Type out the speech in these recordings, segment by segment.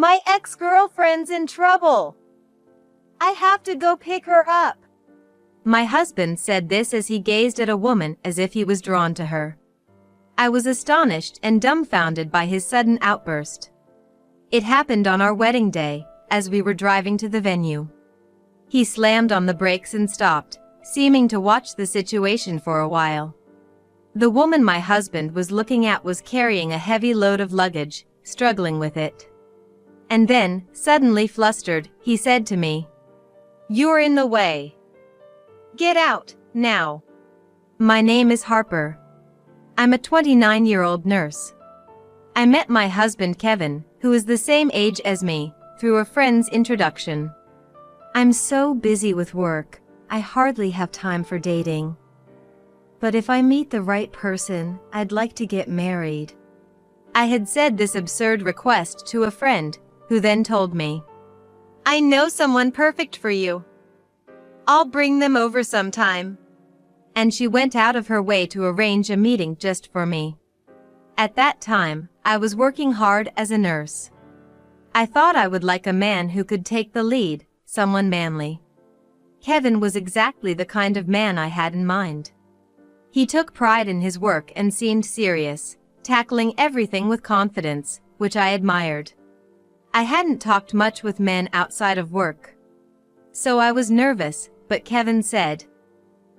My ex-girlfriend's in trouble. I have to go pick her up. My husband said this as he gazed at a woman as if he was drawn to her. I was astonished and dumbfounded by his sudden outburst. It happened on our wedding day, as we were driving to the venue. He slammed on the brakes and stopped, seeming to watch the situation for a while. The woman my husband was looking at was carrying a heavy load of luggage, struggling with it. And then, suddenly flustered, he said to me, "You're in the way. Get out, now." My name is Harper. I'm a 29-year-old nurse. I met my husband Kevin, who is the same age as me, through a friend's introduction. I'm so busy with work, I hardly have time for dating. But if I meet the right person, I'd like to get married. I had said this absurd request to a friend, who then told me, "I know someone perfect for you. I'll bring them over sometime." And she went out of her way to arrange a meeting just for me. At that time, I was working hard as a nurse. I thought I would like a man who could take the lead, someone manly. Kevin was exactly the kind of man I had in mind. He took pride in his work and seemed serious, tackling everything with confidence, which I admired. I hadn't talked much with men outside of work. So I was nervous, but Kevin said,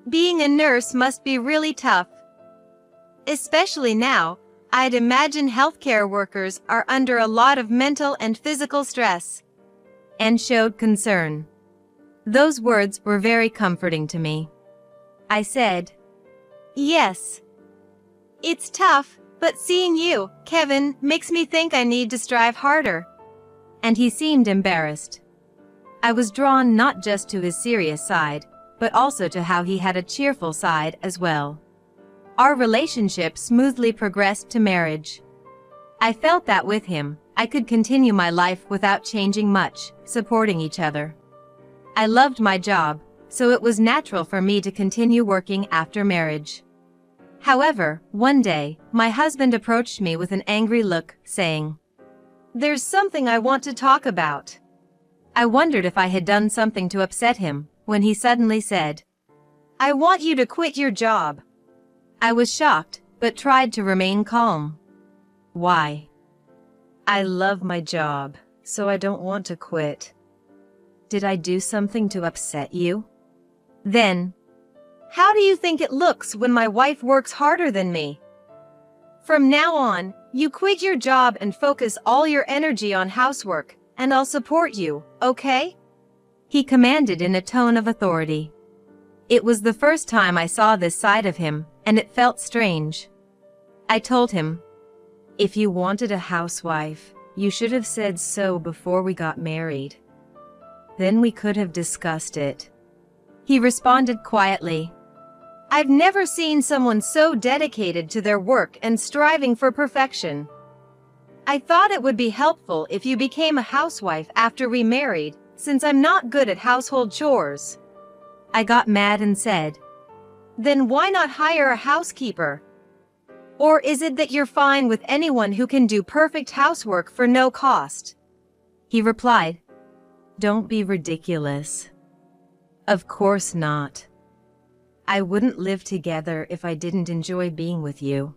"Being a nurse must be really tough. Especially now, I'd imagine healthcare workers are under a lot of mental and physical stress." And showed concern. Those words were very comforting to me. I said, "Yes. It's tough, but seeing you, Kevin, makes me think I need to strive harder." And he seemed embarrassed. I was drawn not just to his serious side, but also to how he had a cheerful side as well. Our relationship smoothly progressed to marriage. I felt that with him, I could continue my life without changing much, supporting each other. I loved my job, so it was natural for me to continue working after marriage. However, one day, my husband approached me with an angry look, saying, "There's something I want to talk about." I wondered if I had done something to upset him, when he suddenly said, "I want you to quit your job." I was shocked, but tried to remain calm. "Why?" "I love my job, so I don't want to quit." "Did I do something to upset you?" Then, "How do you think it looks when my wife works harder than me? From now on, you quit your job and focus all your energy on housework, and I'll support you, okay?" He commanded in a tone of authority. It was the first time I saw this side of him, and it felt strange. I told him, "If you wanted a housewife, you should have said so before we got married. Then we could have discussed it." He responded quietly, "I've never seen someone so dedicated to their work and striving for perfection. I thought it would be helpful if you became a housewife after we married, since I'm not good at household chores." I got mad and said, "Then why not hire a housekeeper? Or is it that you're fine with anyone who can do perfect housework for no cost?" He replied, "Don't be ridiculous. Of course not. I wouldn't live together if I didn't enjoy being with you."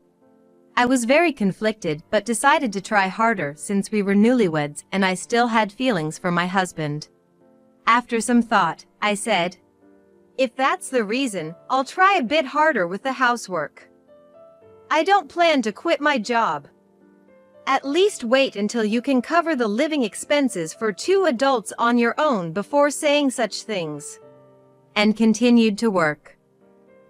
I was very conflicted but decided to try harder since we were newlyweds and I still had feelings for my husband. After some thought, I said, "If that's the reason, I'll try a bit harder with the housework. I don't plan to quit my job. At least wait until you can cover the living expenses for 2 adults on your own before saying such things." And continued to work.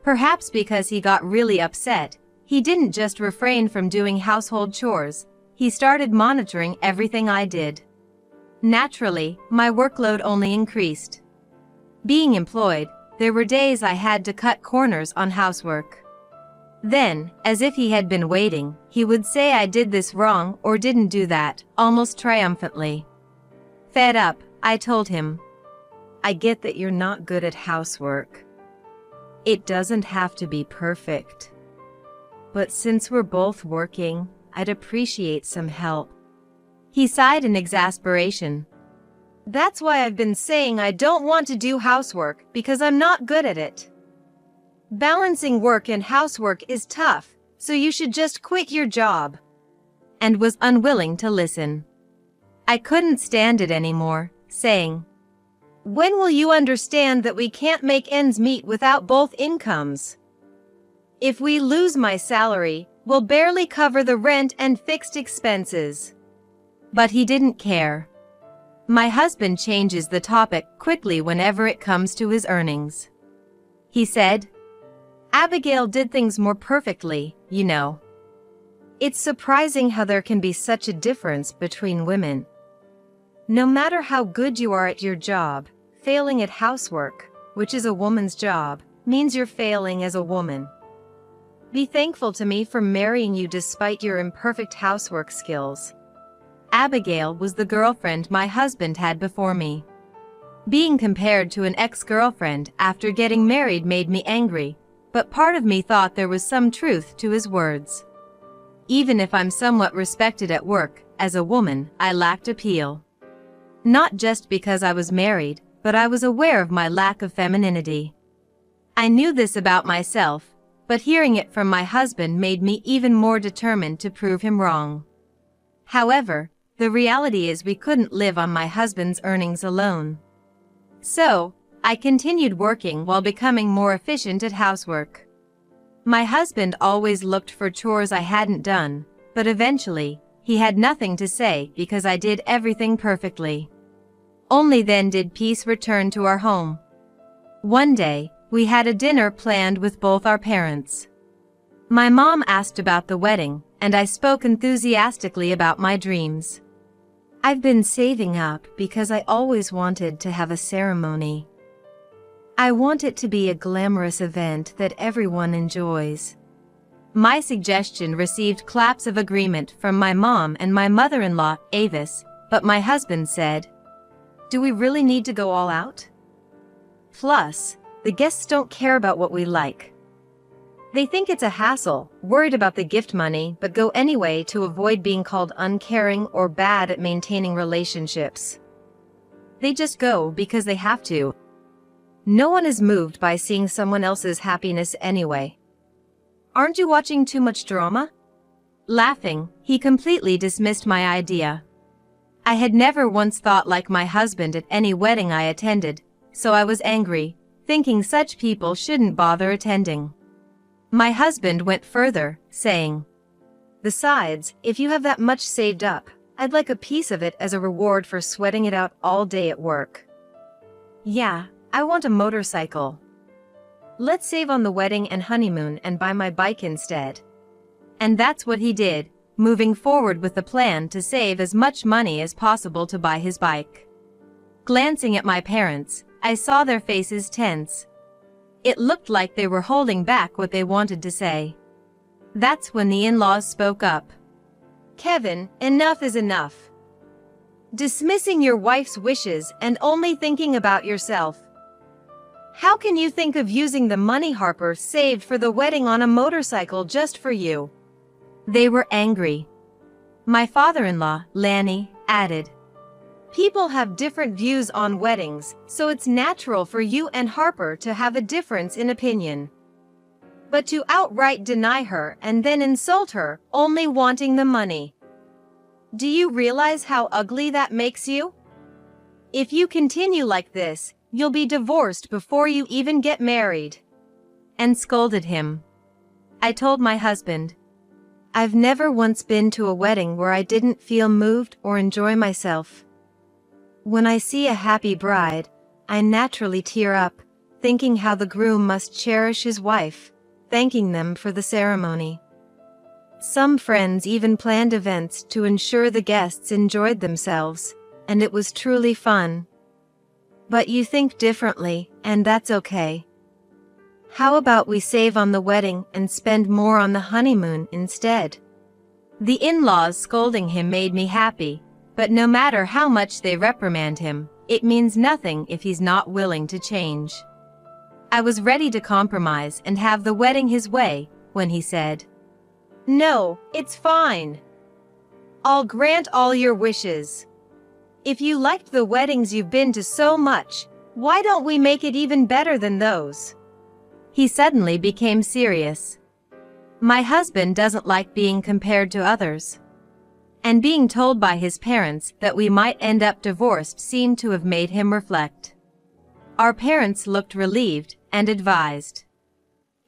Perhaps because he got really upset, he didn't just refrain from doing household chores, he started monitoring everything I did. Naturally, my workload only increased. Being employed, there were days I had to cut corners on housework. Then, as if he had been waiting, he would say I did this wrong or didn't do that, almost triumphantly. Fed up, I told him, "I get that you're not good at housework. It doesn't have to be perfect. But since we're both working, I'd appreciate some help. He sighed in exasperation. That's why I've been saying I don't want to do housework, because I'm not good at it. Balancing work and housework is tough, so you should just quit your job. And was unwilling to listen. I couldn't stand it anymore, saying, when will you understand that we can't make ends meet without both incomes? If we lose my salary, we'll barely cover the rent and fixed expenses. But he didn't care. My husband changes the topic quickly whenever it comes to his earnings. He said, Abigail did things more perfectly, you know. It's surprising how there can be such a difference between women. No matter how good you are at your job, failing at housework, which is a woman's job, means you're failing as a woman. Be thankful to me for marrying you despite your imperfect housework skills. Abigail was the girlfriend my husband had before me. Being compared to an ex-girlfriend after getting married made me angry, but part of me thought there was some truth to his words. Even if I'm somewhat respected at work, as a woman, I lacked appeal. Not just because I was married, but I was aware of my lack of femininity. I knew this about myself, but hearing it from my husband made me even more determined to prove him wrong. However, the reality is we couldn't live on my husband's earnings alone. So, I continued working while becoming more efficient at housework. My husband always looked for chores I hadn't done, but eventually, he had nothing to say because I did everything perfectly. Only then did peace return to our home. One day, we had a dinner planned with both our parents. My mom asked about the wedding, and I spoke enthusiastically about my dreams. I've been saving up because I always wanted to have a ceremony. I want it to be a glamorous event that everyone enjoys. My suggestion received claps of agreement from my mom and my mother-in-law, Avis, but my husband said, do we really need to go all out? Plus, the guests don't care about what we like. They think it's a hassle, worried about the gift money, but go anyway to avoid being called uncaring or bad at maintaining relationships. They just go because they have to. No one is moved by seeing someone else's happiness anyway. Aren't you watching too much drama? Laughing, he completely dismissed my idea. I had never once thought like my husband at any wedding I attended, so I was angry, thinking such people shouldn't bother attending. My husband went further, saying, besides, if you have that much saved up, I'd like a piece of it as a reward for sweating it out all day at work. Yeah, I want a motorcycle. Let's save on the wedding and honeymoon and buy my bike instead. And that's what he did, moving forward with the plan to save as much money as possible to buy his bike. Glancing at my parents, I saw their faces tense. It looked like they were holding back what they wanted to say. That's when the in-laws spoke up. Kevin, enough is enough. Dismissing your wife's wishes and only thinking about yourself. How can you think of using the money Harper saved for the wedding on a motorcycle just for you? They were angry. My father-in-law, Lanny, added, people have different views on weddings, so it's natural for you and Harper to have a difference in opinion. But to outright deny her and then insult her, only wanting the money. Do you realize how ugly that makes you? If you continue like this, you'll be divorced before you even get married. And scolded him. I told my husband, I've never once been to a wedding where I didn't feel moved or enjoy myself. When I see a happy bride, I naturally tear up, thinking how the groom must cherish his wife, thanking them for the ceremony. Some friends even planned events to ensure the guests enjoyed themselves, and it was truly fun. But you think differently, and that's okay. How about we save on the wedding and spend more on the honeymoon instead? The in-laws scolding him made me happy, but no matter how much they reprimand him, it means nothing if he's not willing to change. I was ready to compromise and have the wedding his way, when he said, no, it's fine. I'll grant all your wishes. If you liked the weddings you've been to so much, why don't we make it even better than those? He suddenly became serious. My husband doesn't like being compared to others. And being told by his parents that we might end up divorced seemed to have made him reflect. Our parents looked relieved and advised.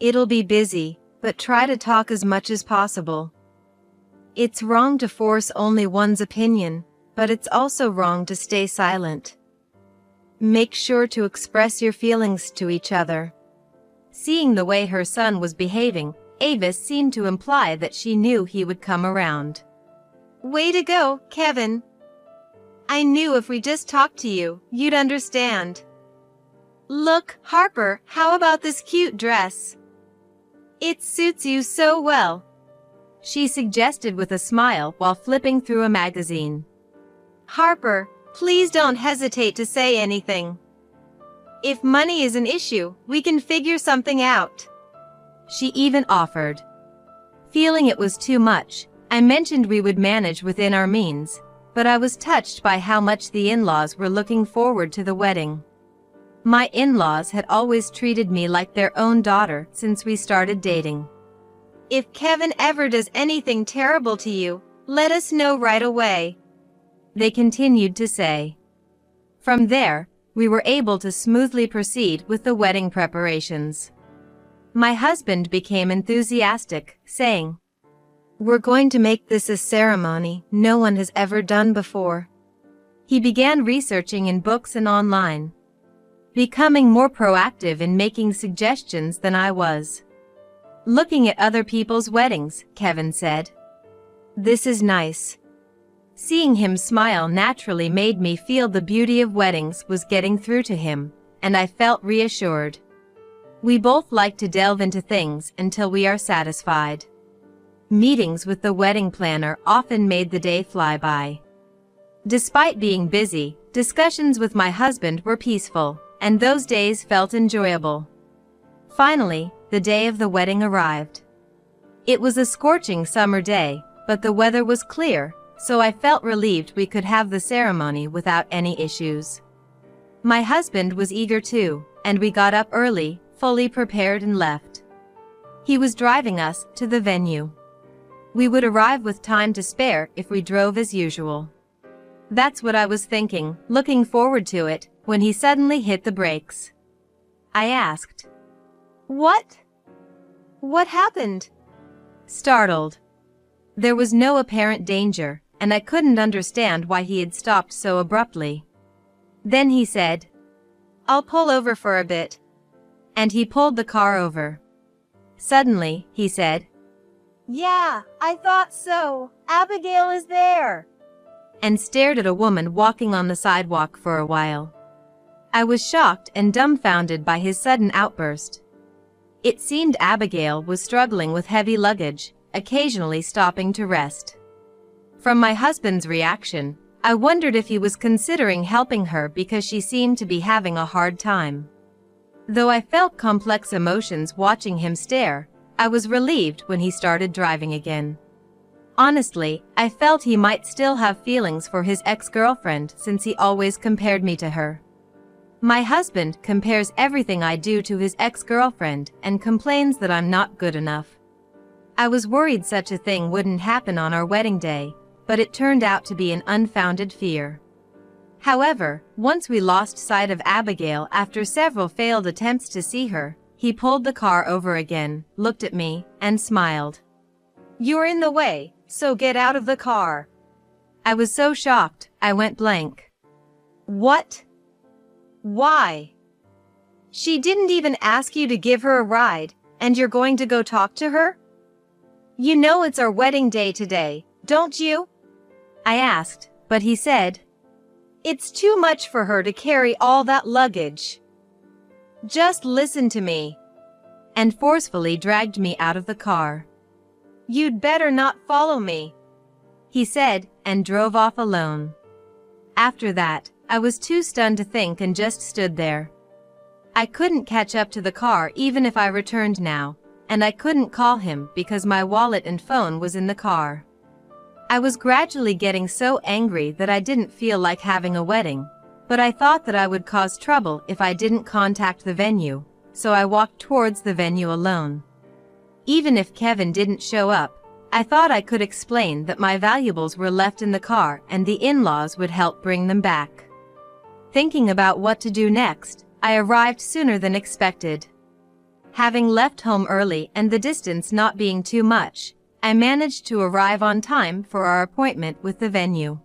It'll be busy, but try to talk as much as possible. It's wrong to force only one's opinion, but it's also wrong to stay silent. Make sure to express your feelings to each other. Seeing the way her son was behaving, Avis seemed to imply that she knew he would come around. Way to go, Kevin. I knew if we just talked to you, you'd understand. Look, Harper, how about this cute dress? It suits you so well, she suggested with a smile while flipping through a magazine. Harper, please don't hesitate to say anything. If money is an issue, we can figure something out. She even offered. Feeling it was too much, I mentioned we would manage within our means, but I was touched by how much the in-laws were looking forward to the wedding. My in-laws had always treated me like their own daughter since we started dating. If Kevin ever does anything terrible to you, let us know right away, they continued to say. From there, we were able to smoothly proceed with the wedding preparations. My husband became enthusiastic, saying, "We're going to make this a ceremony no one has ever done before." He began researching in books and online, becoming more proactive in making suggestions than I was. Looking at other people's weddings, Kevin said, "This is nice." Seeing him smile naturally made me feel the beauty of weddings was getting through to him, and I felt reassured. We both like to delve into things until we are satisfied. Meetings with the wedding planner often made the day fly by. Despite being busy, discussions with my husband were peaceful, and those days felt enjoyable. Finally, the day of the wedding arrived. It was a scorching summer day, but the weather was clear, so I felt relieved we could have the ceremony without any issues. My husband was eager too, and we got up early, fully prepared and left. He was driving us to the venue. We would arrive with time to spare if we drove as usual. That's what I was thinking, looking forward to it, when he suddenly hit the brakes. I asked, "What? What happened?" Startled. There was no apparent danger, and I couldn't understand why he had stopped so abruptly. Then he said, "I'll pull over for a bit." And he pulled the car over. Suddenly, he said, "Yeah, I thought so. Abigail is there," and stared at a woman walking on the sidewalk for a while. I was shocked and dumbfounded by his sudden outburst. It seemed Abigail was struggling with heavy luggage, occasionally stopping to rest. From my husband's reaction, I wondered if he was considering helping her because she seemed to be having a hard time. Though I felt complex emotions watching him stare, I was relieved when he started driving again. Honestly, I felt he might still have feelings for his ex-girlfriend since he always compared me to her. My husband compares everything I do to his ex-girlfriend and complains that I'm not good enough. I was worried such a thing wouldn't happen on our wedding day, but it turned out to be an unfounded fear. However, once we lost sight of Abigail after several failed attempts to see her, he pulled the car over again, looked at me, and smiled. "You're in the way, so get out of the car." I was so shocked, I went blank. "What? Why? She didn't even ask you to give her a ride, and you're going to go talk to her? You know it's our wedding day today, don't you?" I asked, but he said, "It's too much for her to carry all that luggage. Just listen to me," and forcefully dragged me out of the car. "You'd better not follow me," he said, and drove off alone. After that, I was too stunned to think and just stood there. I couldn't catch up to the car even if I returned now, and I couldn't call him because my wallet and phone was in the car. I was gradually getting so angry that I didn't feel like having a wedding, but I thought that I would cause trouble if I didn't contact the venue, so I walked towards the venue alone. Even if Kevin didn't show up, I thought I could explain that my valuables were left in the car and the in-laws would help bring them back. Thinking about what to do next, I arrived sooner than expected. Having left home early and the distance not being too much, I managed to arrive on time for our appointment with the venue.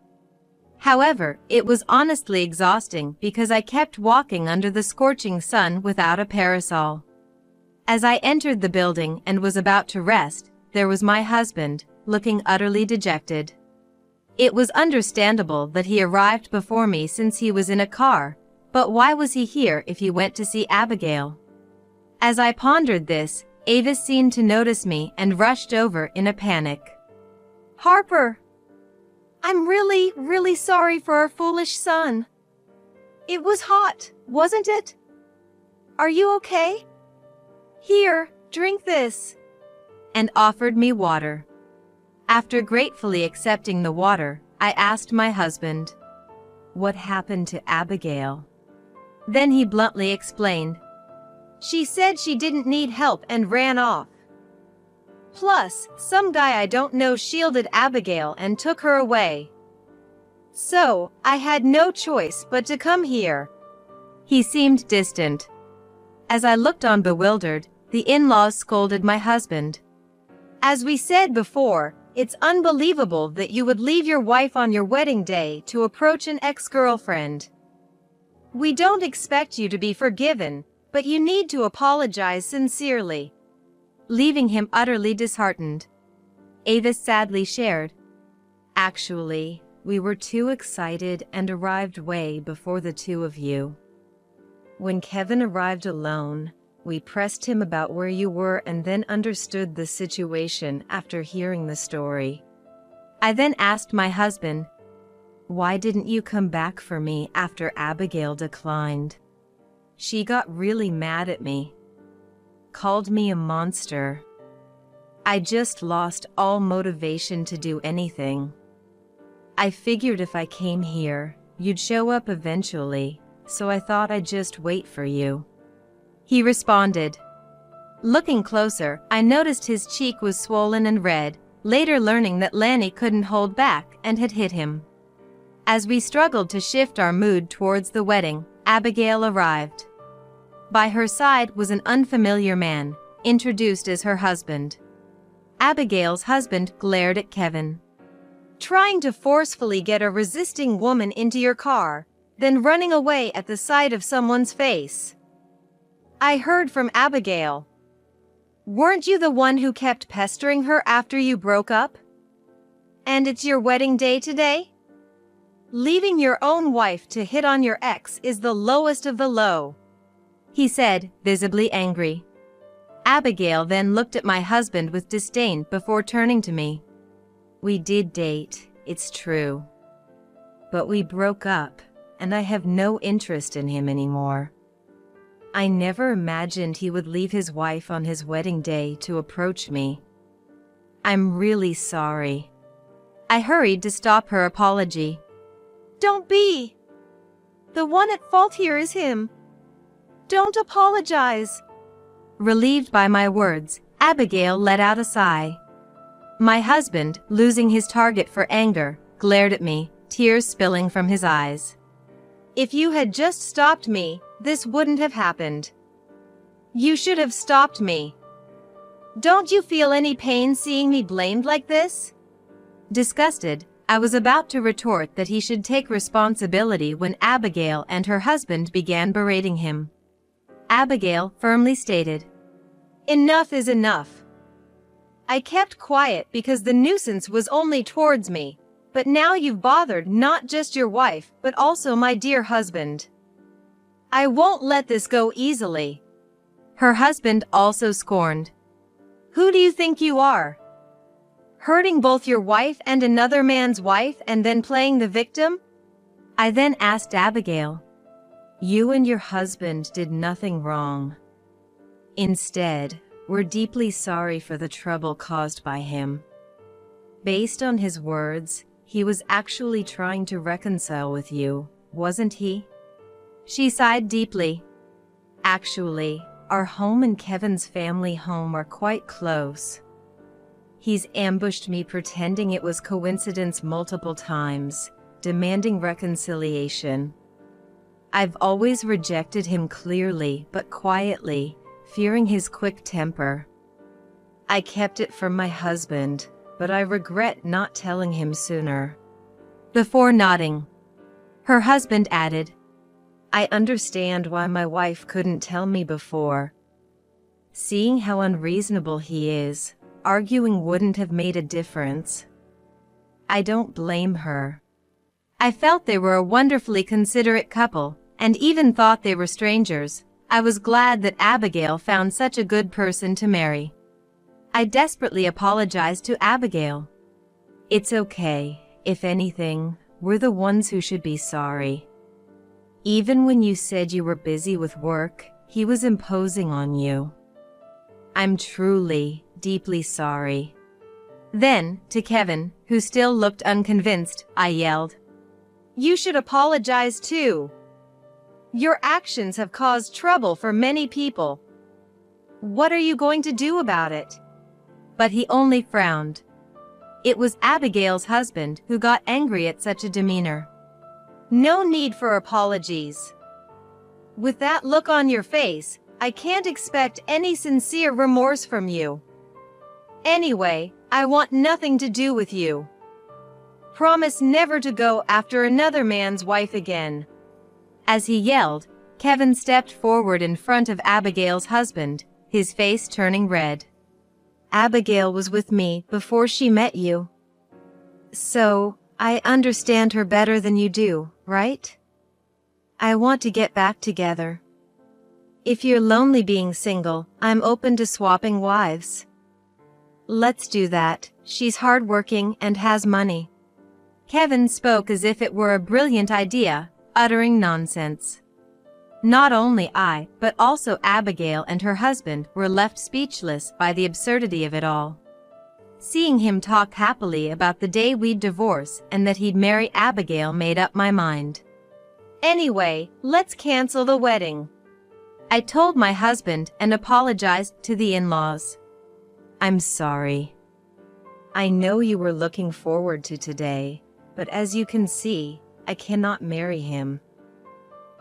However, it was honestly exhausting because I kept walking under the scorching sun without a parasol. As I entered the building and was about to rest, there was my husband, looking utterly dejected. It was understandable that he arrived before me since he was in a car, but why was he here if he went to see Abigail? As I pondered this, Avis seemed to notice me and rushed over in a panic. Harper! I'm really sorry for our foolish son. It was hot, wasn't it? Are you okay? Here, drink this. And offered me water. After gratefully accepting the water, I asked my husband, "What happened to Abigail?" Then he bluntly explained, "She said she didn't need help and ran off. Plus, some guy I don't know shielded Abigail and took her away. So, I had no choice but to come here." He seemed distant. As I looked on bewildered, the in-laws scolded my husband. "As we said before, it's unbelievable that you would leave your wife on your wedding day to approach an ex-girlfriend. We don't expect you to be forgiven, but you need to apologize sincerely." Leaving him utterly disheartened, Avis sadly shared, "Actually, we were too excited and arrived way before the two of you. When Kevin arrived alone, we pressed him about where you were and then understood the situation after hearing the story. I then asked my husband, why didn't you come back for me after Abigail declined? She got really mad at me. Called me a monster. I just lost all motivation to do anything. I figured if I came here, you'd show up eventually, so I thought I'd just wait for you." He responded. Looking closer, I noticed his cheek was swollen and red, later learning that Lanny couldn't hold back and had hit him. As we struggled to shift our mood towards the wedding, Abigail arrived. By her side was an unfamiliar man, introduced as her husband. Abigail's husband glared at Kevin. "Trying to forcefully get a resisting woman into your car, then running away at the sight of someone's face. I heard from Abigail. Weren't you the one who kept pestering her after you broke up? And it's your wedding day today? Leaving your own wife to hit on your ex is the lowest of the low," he said, visibly angry. Abigail then looked at my husband with disdain before turning to me. "We did date, it's true. But we broke up, and I have no interest in him anymore. I never imagined he would leave his wife on his wedding day to approach me. I'm really sorry." I hurried to stop her apology. "Don't be. The one at fault here is him. Don't apologize." Relieved by my words, Abigail let out a sigh. My husband, losing his target for anger, glared at me, tears spilling from his eyes. "If you had just stopped me, this wouldn't have happened. You should have stopped me. Don't you feel any pain seeing me blamed like this?" Disgusted, I was about to retort that he should take responsibility when Abigail and her husband began berating him. Abigail firmly stated, "Enough is enough. I kept quiet because the nuisance was only towards me, but now you've bothered not just your wife but also my dear husband. I won't let this go easily." Her husband also scorned. "Who do you think you are? Hurting both your wife and another man's wife and then playing the victim?" I then asked Abigail, "You and your husband did nothing wrong. Instead, we're deeply sorry for the trouble caused by him. Based on his words, he was actually trying to reconcile with you, wasn't he? She sighed deeply. Actually, our home and Kevin's family home are quite close. He's ambushed me pretending it was coincidence multiple times, demanding reconciliation. I've always rejected him clearly but quietly, fearing his quick temper. I kept it from my husband, but I regret not telling him sooner. Before nodding, her husband added, I understand why my wife couldn't tell me before. Seeing how unreasonable he is, arguing wouldn't have made a difference. I don't blame her. I felt they were a wonderfully considerate couple, and even thought they were strangers. I was glad that Abigail found such a good person to marry. I desperately apologized to Abigail. It's okay. If anything, we're the ones who should be sorry. Even when you said you were busy with work, he was imposing on you. I'm truly, deeply sorry. Then, to Kevin, who still looked unconvinced, I yelled, You should apologize too. Your actions have caused trouble for many people. What are you going to do about it? But he only frowned. It was Abigail's husband who got angry at such a demeanor. No need for apologies. With that look on your face, I can't expect any sincere remorse from you. Anyway, I want nothing to do with you. Promise never to go after another man's wife again. As he yelled, Kevin stepped forward in front of Abigail's husband, his face turning red. Abigail was with me before she met you. So, I understand her better than you do, right? I want to get back together. If you're lonely being single, I'm open to swapping wives. Let's do that. She's hardworking and has money. Kevin spoke as if it were a brilliant idea, uttering nonsense. Not only I, but also Abigail and her husband were left speechless by the absurdity of it all. Seeing him talk happily about the day we'd divorce and that he'd marry Abigail made up my mind. Anyway, let's cancel the wedding. I told my husband and apologized to the in-laws. I'm sorry. I know you were looking forward to today, but as you can see, I cannot marry him.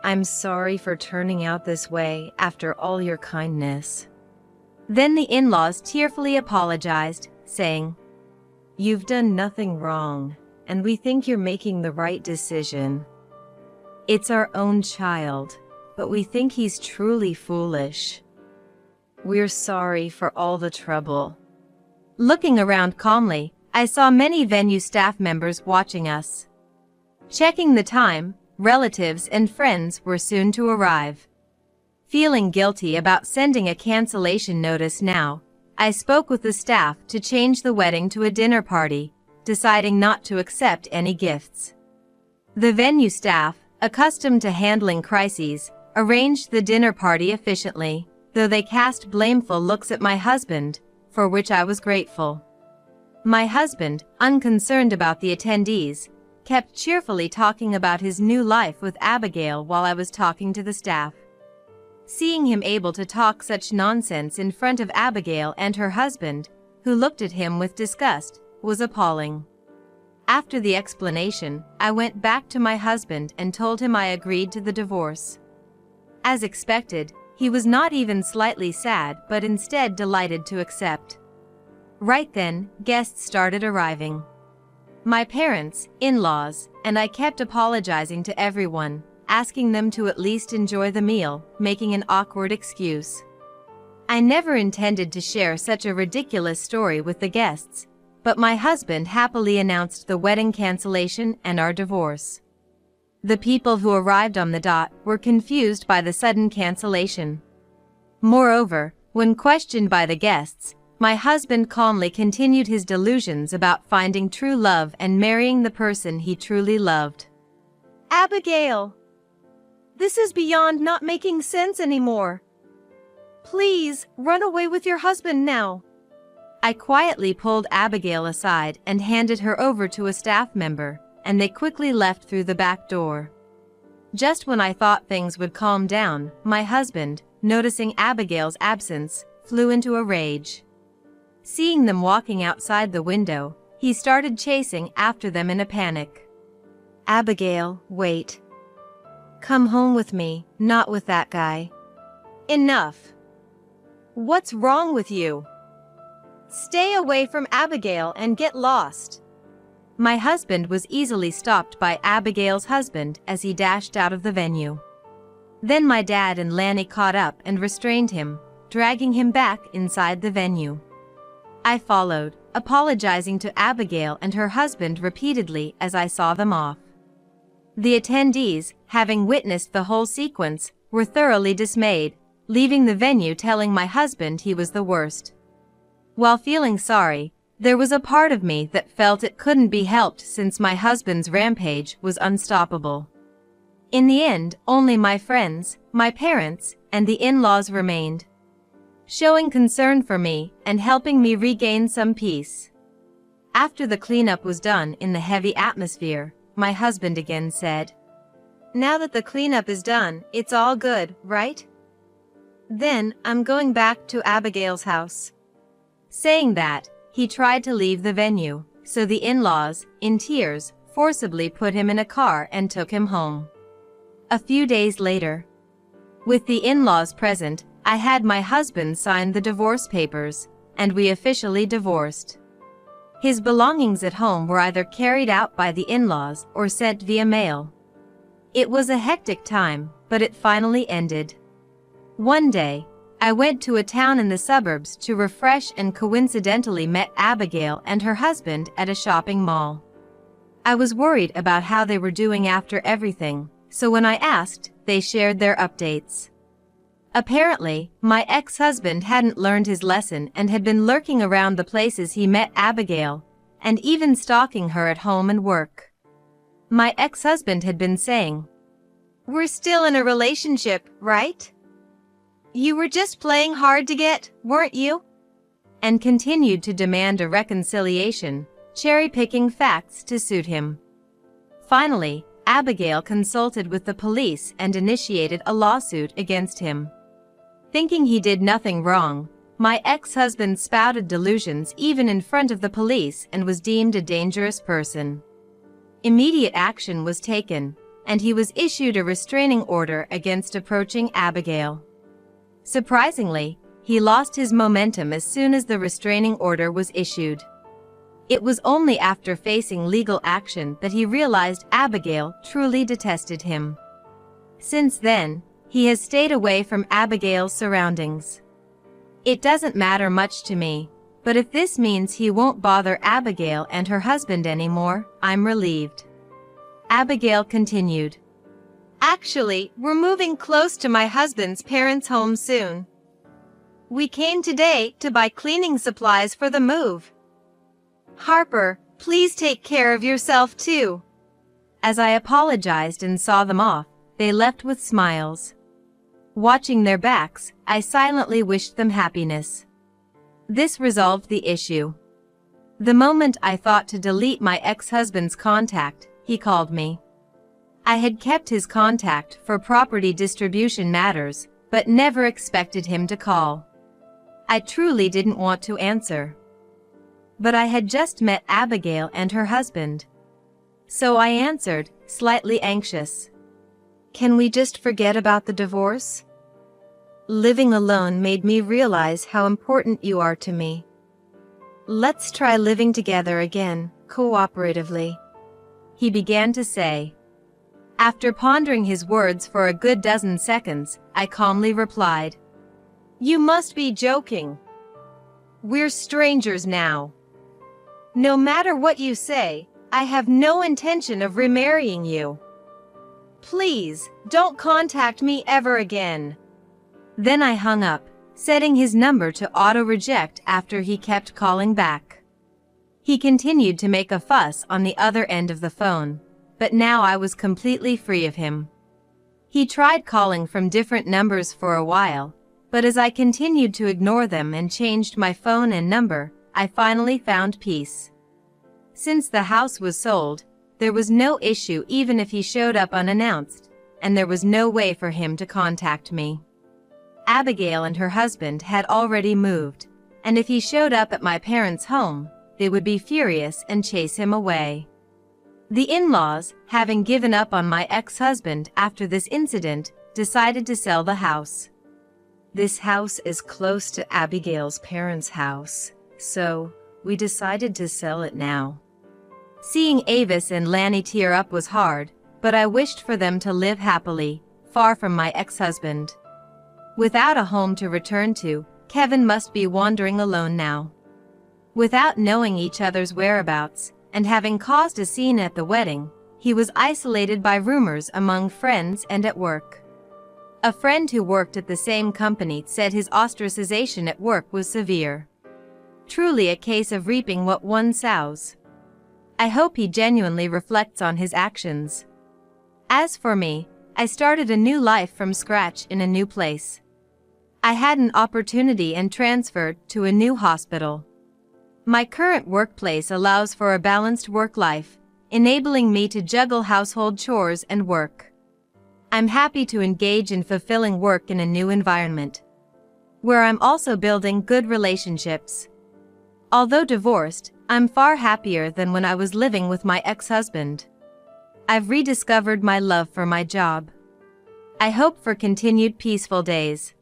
I'm sorry for turning out this way after all your kindness. Then the in-laws tearfully apologized, saying, You've done nothing wrong, and we think you're making the right decision. It's our own child, but we think he's truly foolish. We're sorry for all the trouble. Looking around calmly, I saw many venue staff members watching us. Checking the time, relatives and friends were soon to arrive. Feeling guilty about sending a cancellation notice now, I spoke with the staff to change the wedding to a dinner party, deciding not to accept any gifts. The venue staff, accustomed to handling crises, arranged the dinner party efficiently, though they cast blameful looks at my husband, for which I was grateful. My husband, unconcerned about the attendees, kept cheerfully talking about his new life with Abigail while I was talking to the staff. Seeing him able to talk such nonsense in front of Abigail and her husband, who looked at him with disgust, was appalling. After the explanation, I went back to my husband and told him I agreed to the divorce. As expected, he was not even slightly sad but instead delighted to accept. Right then, guests started arriving. My parents, in-laws, and I kept apologizing to everyone, asking them to at least enjoy the meal, making an awkward excuse. I never intended to share such a ridiculous story with the guests, but my husband happily announced the wedding cancellation and our divorce. The people who arrived on the dot were confused by the sudden cancellation. Moreover, when questioned by the guests, my husband calmly continued his delusions about finding true love and marrying the person he truly loved. Abigail! This is beyond not making sense anymore. Please, run away with your husband now. I quietly pulled Abigail aside and handed her over to a staff member, and they quickly left through the back door. Just when I thought things would calm down, my husband, noticing Abigail's absence, flew into a rage. Seeing them walking outside the window, he started chasing after them in a panic. Abigail, wait. Come home with me, not with that guy. Enough. What's wrong with you? Stay away from Abigail and get lost. My husband was easily stopped by Abigail's husband as he dashed out of the venue. Then my dad and Lanny caught up and restrained him, dragging him back inside the venue. I followed, apologizing to Abigail and her husband repeatedly as I saw them off. The attendees, having witnessed the whole sequence, were thoroughly dismayed, leaving the venue telling my husband he was the worst. While feeling sorry, there was a part of me that felt it couldn't be helped since my husband's rampage was unstoppable. In the end, only my friends, my parents, and the in-laws remained, showing concern for me and helping me regain some peace. After the cleanup was done in the heavy atmosphere, my husband again said, "Now that the cleanup is done, it's all good, right? Then, I'm going back to Abigail's house." Saying that, he tried to leave the venue, so the in-laws, in tears, forcibly put him in a car and took him home. A few days later, with the in-laws present, I had my husband sign the divorce papers, and we officially divorced. His belongings at home were either carried out by the in-laws or sent via mail. It was a hectic time, but it finally ended. One day, I went to a town in the suburbs to refresh and coincidentally met Abigail and her husband at a shopping mall. I was worried about how they were doing after everything, so when I asked, they shared their updates. Apparently, my ex-husband hadn't learned his lesson and had been lurking around the places he met Abigail, and even stalking her at home and work. My ex-husband had been saying, "We're still in a relationship, right? You were just playing hard to get, weren't you?" and continued to demand a reconciliation, cherry-picking facts to suit him. Finally, Abigail consulted with the police and initiated a lawsuit against him. Thinking he did nothing wrong, my ex-husband spouted delusions even in front of the police and was deemed a dangerous person. Immediate action was taken, and he was issued a restraining order against approaching Abigail. Surprisingly, he lost his momentum as soon as the restraining order was issued. It was only after facing legal action that he realized Abigail truly detested him. Since then, he has stayed away from Abigail's surroundings. It doesn't matter much to me, but if this means he won't bother Abigail and her husband anymore, I'm relieved. Abigail continued. Actually, we're moving close to my husband's parents' home soon. We came today to buy cleaning supplies for the move. Harper, please take care of yourself too. As I apologized and saw them off, they left with smiles. Watching their backs, I silently wished them happiness. This resolved the issue. The moment I thought to delete my ex-husband's contact, he called me. I had kept his contact for property distribution matters, but never expected him to call. I truly didn't want to answer. But I had just met Abigail and her husband. So I answered, slightly anxious. Can we just forget about the divorce? Living alone made me realize how important you are to me. Let's try living together again, cooperatively. He began to say. After pondering his words for a good dozen seconds, I calmly replied. You must be joking. We're strangers now. No matter what you say, I have no intention of remarrying you. Please, don't contact me ever again. Then I hung up, setting his number to auto-reject after he kept calling back. He continued to make a fuss on the other end of the phone, but now I was completely free of him. He tried calling from different numbers for a while, but as I continued to ignore them and changed my phone and number, I finally found peace. Since the house was sold, there was no issue even if he showed up unannounced, and there was no way for him to contact me. Abigail and her husband had already moved, and if he showed up at my parents' home, they would be furious and chase him away. The in-laws, having given up on my ex-husband after this incident, decided to sell the house. This house is close to Abigail's parents' house, so we decided to sell it now. Seeing Avis and Lanny tear up was hard, but I wished for them to live happily, far from my ex-husband. Without a home to return to, Kevin must be wandering alone now. Without knowing each other's whereabouts, and having caused a scene at the wedding, he was isolated by rumors among friends and at work. A friend who worked at the same company said his ostracization at work was severe. Truly a case of reaping what one sows. I hope he genuinely reflects on his actions. As for me, I started a new life from scratch in a new place. I had an opportunity and transferred to a new hospital. My current workplace allows for a balanced work life, enabling me to juggle household chores and work. I'm happy to engage in fulfilling work in a new environment, where I'm also building good relationships. Although divorced, I'm far happier than when I was living with my ex-husband. I've rediscovered my love for my job. I hope for continued peaceful days.